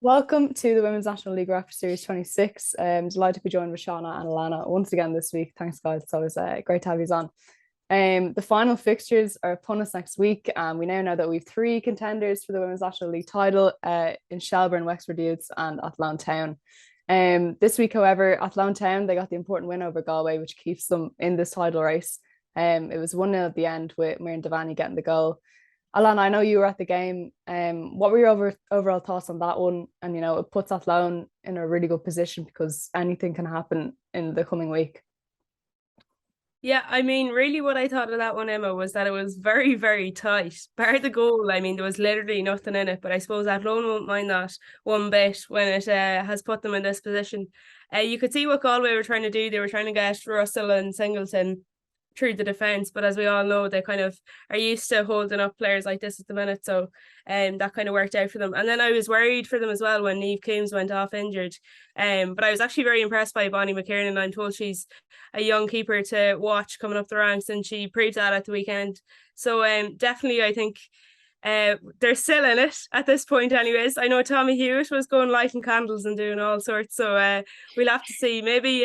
Welcome to the Women's National League Rapper Series 26. Delighted to be joined with Seana and Alanna once again this week. Thanks, guys. It's always great to have you on. The final fixtures are upon us next week, and we now know that we have three contenders for the Women's National League title in Shelbourne, Wexford Youths, and Athlone Town. This week, however, Athlone Town, they got the important win over Galway, which keeps them in this title race. It was 1-0 at the end with Miriam Devaney getting the goal. Alan, I know you were at the game. What were your overall thoughts on that one? And it puts Athlone in a really good position because anything can happen in the coming week. Yeah, I mean, really what I thought of that one, Emma, was that it was very, very tight. Bar the goal, I mean, there was literally nothing in it, but I suppose Athlone won't mind that one bit when it has put them in this position. You could see what Galway were trying to do. They were trying to get Russell and Singleton through the defence, but as we all know, they kind of are used to holding up players like this at the minute, so that kind of worked out for them. And then I was worried for them as well when Niamh Coombs went off injured, but I was actually very impressed by Bonnie McKiernan. I'm told she's a young keeper to watch coming up the ranks, and she proved that at the weekend. So definitely I think they're still in it at this point anyways. I know Tommy Hewitt was going lighting candles and doing all sorts, so we'll have to see. Maybe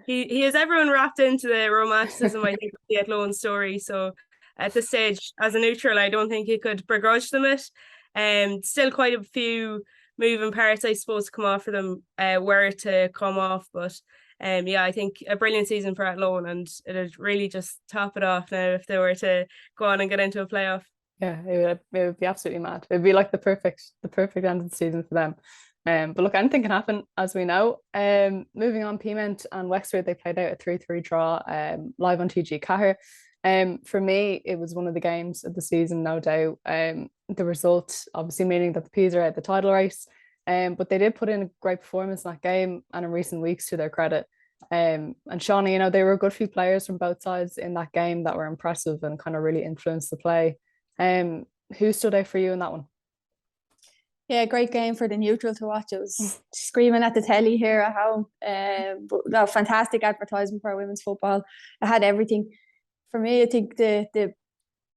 he has everyone wrapped into the romanticism, I think, of the Athlone story. So at this stage, as a neutral, I don't think he could begrudge them it. Still quite a few moving parts, I suppose, to come off for them, were to come off, but yeah, I think a brilliant season for Athlone, and it'd really just top it off now if they were to go on and get into a playoff. Yeah, it would be absolutely mad. It'd be like the perfect end of the season for them. But look, anything can happen, as we know. Moving on, Peamount and Wexford, they played out a 3-3 draw live on TG Cahir. For me, it was one of the games of the season, no doubt. The result obviously meaning that the Peas are out the title race. But they did put in a great performance in that game and in recent weeks, to their credit. And Shawnee, there were a good few players from both sides in that game that were impressive and kind of really influenced the play. Who stood out for you in that one? Yeah, great game for the neutral to watch. It was screaming at the telly here at home. But no, fantastic advertisement for women's football. It had everything. For me, I think the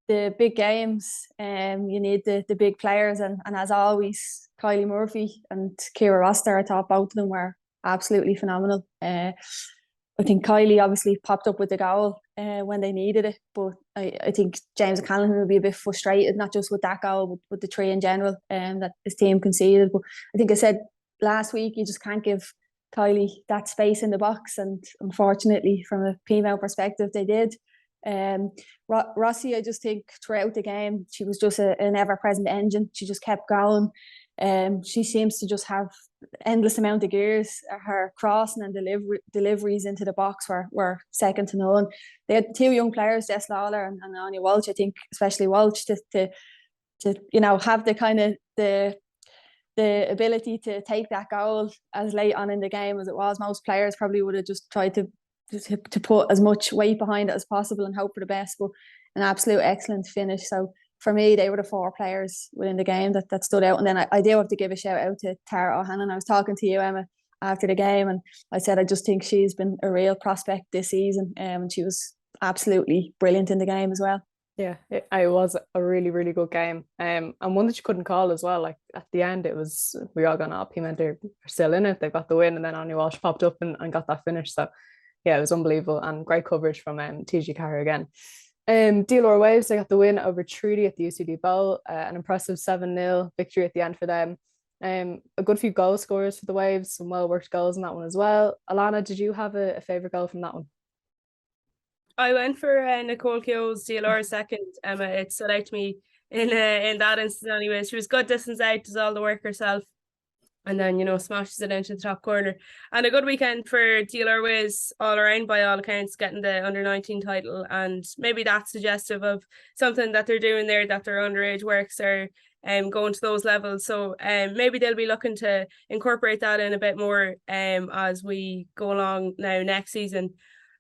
big games, you need the big players, and as always, Kylie Murphy and Ciara Roster, I thought both of them were absolutely phenomenal. I think Kylie obviously popped up with the goal when they needed it, but I think James O'Callaghan will be a bit frustrated, not just with that goal, but with the three in general, that his team conceded. But I think I said last week, you just can't give Kylie that space in the box, and unfortunately, from a female perspective, they did. Rossi, I just think throughout the game, she was just an ever-present engine. She just kept going. She seems to just have endless amount of gears. Her crossing and deliveries into the box were second to none. They had two young players, Jess Lawler and Anya Walsh. I think especially Walsh to have the kind of the ability to take that goal as late on in the game as it was. Most players probably would have just tried to put as much weight behind it as possible and hope for the best. But an absolute excellent finish. So for me, they were the four players within the game that stood out. And then I do have to give a shout out to Tara O'Hanlon. I was talking to you, Emma, after the game, and I said I just think she's been a real prospect this season, and she was absolutely brilliant in the game as well. Yeah, it was a really, really good game. And one that you couldn't call as well. Like at the end, we were all going, oh, Peamount are still in it. They've got the win, and then Anya Walsh popped up and got that finish. So yeah, it was unbelievable, and great coverage from TG Carr again. DLR Waves, they got the win over Trudy at the UCD Bowl, an impressive 7-0 victory at the end for them. A good few goal scorers for the Waves, some well worked goals in that one as well. Alanna, did you have a favourite goal from that one? I went for Nicole Keogh's DLR second, Emma. It stood out to me in that instance anyway. She was good distance out, does all the work herself, and then smashes it into the top corner. And a good weekend for DLR Wiz all around, by all accounts, getting the under-19 title, and maybe that's suggestive of something that they're doing there, that their underage works are going to those levels. So maybe they'll be looking to incorporate that in a bit more as we go along now next season.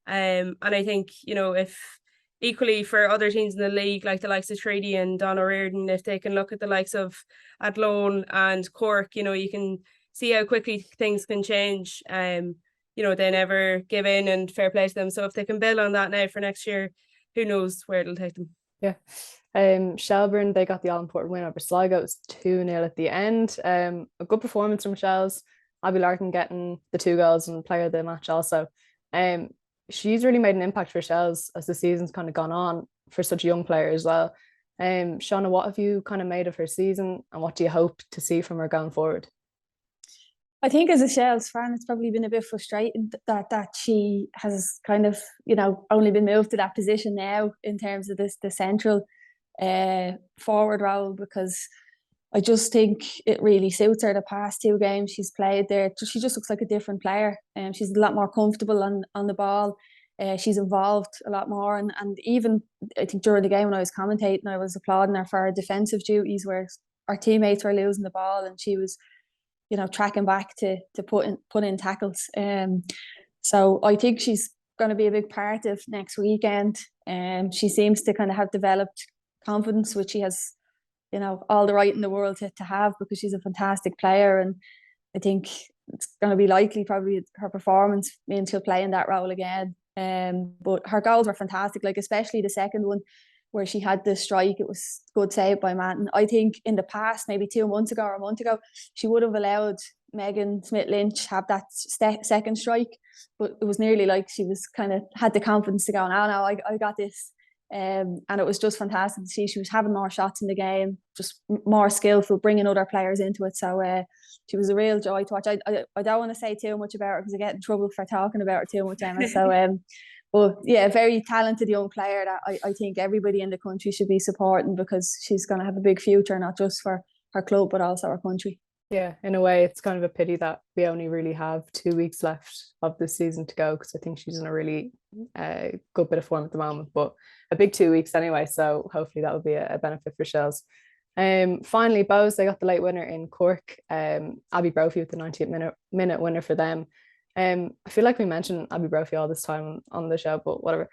And I think if equally for other teams in the league, like the likes of Treaty and Donna Reardon, if they can look at the likes of Athlone and Cork, you can see how quickly things can change. They never give in, and fair play to them. So if they can build on that now for next year, who knows where it'll take them. Yeah. Shelburne, they got the all-important win over Sligo. It was 2-0 at the end. A good performance from Shells. Abby Larkin getting the 2 goals and player of the match also. Um, she's really made an impact for Shells as the season's kind of gone on for such a young player as well. Seana, what have you kind of made of her season and what do you hope to see from her going forward? I think as a Shells fan, it's probably been a bit frustrating that she has kind of, only been moved to that position now in terms of the central forward role, because I just think it really suits her. The past 2 games she's played there, she just looks like a different player. She's a lot more comfortable on the ball. She's involved a lot more, and even I think during the game when I was commentating, I was applauding her for her defensive duties where our teammates were losing the ball and she was, tracking back to put in tackles. So I think she's going to be a big part of next weekend. She seems to kind of have developed confidence, which she has, all the right in the world to have, because she's a fantastic player. And I think it's going to be likely probably her performance means she'll play in that role again. But her goals were fantastic, like especially the second one where she had the strike. It was good save by Manton. I think in the past, maybe 2 months ago or a month ago, she would have allowed Megan Smith-Lynch have that second strike, but it was nearly like she was kind of had the confidence to go, no, I got this. And it was just fantastic to see she was having more shots in the game, just more skillful, bringing other players into it. So she was a real joy to watch. I don't want to say too much about her because I get in trouble for talking about her too much, Emma. So but yeah, very talented young player that I think everybody in the country should be supporting, because she's going to have a big future, not just for her club, but also her country. Yeah, in a way, it's kind of a pity that we only really have 2 weeks left of the season to go, because I think she's in a really good bit of form at the moment, but a big 2 weeks anyway. So hopefully that will be a benefit for Shells. Finally, Bows, they got the late winner in Cork. Abby Brophy with the 98th minute winner for them. I feel like we mentioned Abby Brophy all this time on the show, but whatever.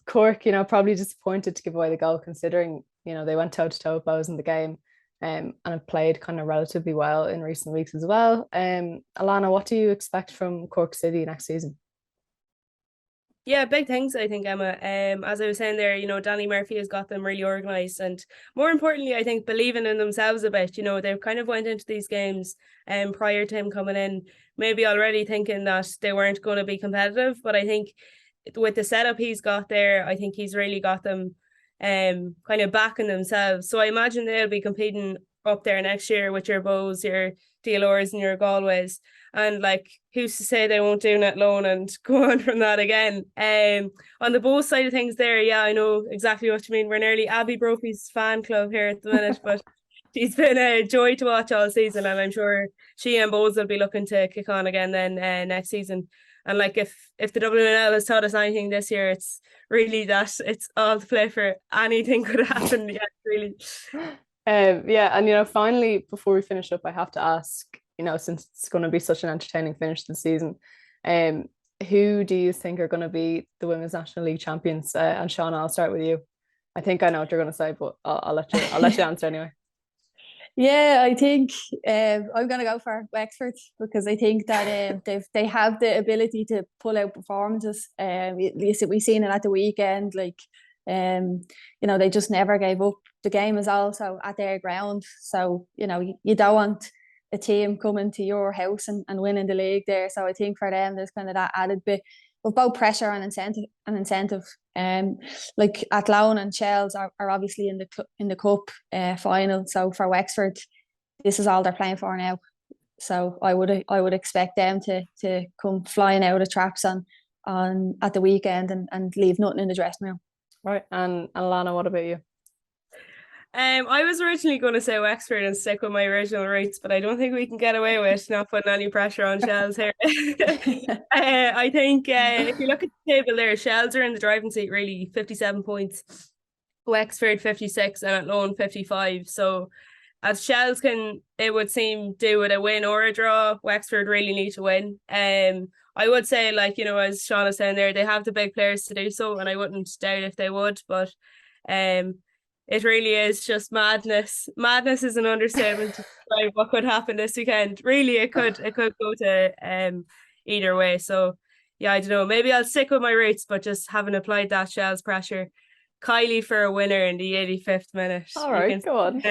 Cork, probably disappointed to give away the goal, considering, they went toe to toe with Bows in the game. And have played kind of relatively well in recent weeks as well. Alanna, what do you expect from Cork City next season? Yeah, big things, I think, Emma. As I was saying there, Danny Murphy has got them really organised, and more importantly, I think believing in themselves a bit. They've kind of went into these games prior to him coming in, maybe already thinking that they weren't going to be competitive. But I think with the setup he's got there, I think he's really got them kind of backing themselves. So I imagine they'll be competing up there next year with your Bows, your DLRs and your Galways. And like, who's to say they won't do net loan and go on from that again? On the Bows side of things there, yeah, I know exactly what you mean. We're nearly Abby Brophy's fan club here at the minute, but she's been a joy to watch all season, and I'm sure she and Bows will be looking to kick on again then next season. And like, if the WNL has taught us anything this year, it's really that it's all to play for. Anything could happen. Yeah, really. Yeah, and finally, before we finish up, I have to ask, since it's going to be such an entertaining finish to the season, who do you think are going to be the Women's National League champions? And Seana, I'll start with you. I think I know what you're going to say, but I'll let you answer anyway. Yeah, I think I'm going to go for Wexford, because I think that they have the ability to pull out performances. We've seen it at the weekend. Like, they just never gave up. The game is also at their ground, so you don't want a team coming to your house and winning the league there. So I think for them, there's kind of that added bit of both pressure and incentive. Like Athlone and Shells are obviously in the cup final. So for Wexford, this is all they're playing for now. So I would expect them to come flying out of traps on at the weekend and leave nothing in the dressing room. Right, and Alanna, what about you? I was originally going to say Wexford and stick with my original rates, but I don't think we can get away with not putting any pressure on Shells here. I think if you look at the table there, Shells are in the driving seat, really, 57 points. Wexford 56 and Athlone 55. So as Shells can, it would seem, do with a win or a draw, Wexford really need to win. I would say, like, as Sean was saying there, they have the big players to do so, and I wouldn't doubt if they would, but it really is just madness. Madness is an understatement to describe what could happen this weekend. Really, it could go to either way. So yeah, I don't know. Maybe I'll stick with my rates, but just having applied that Shells pressure, Kylie for a winner in the 85th minute. All right, go on.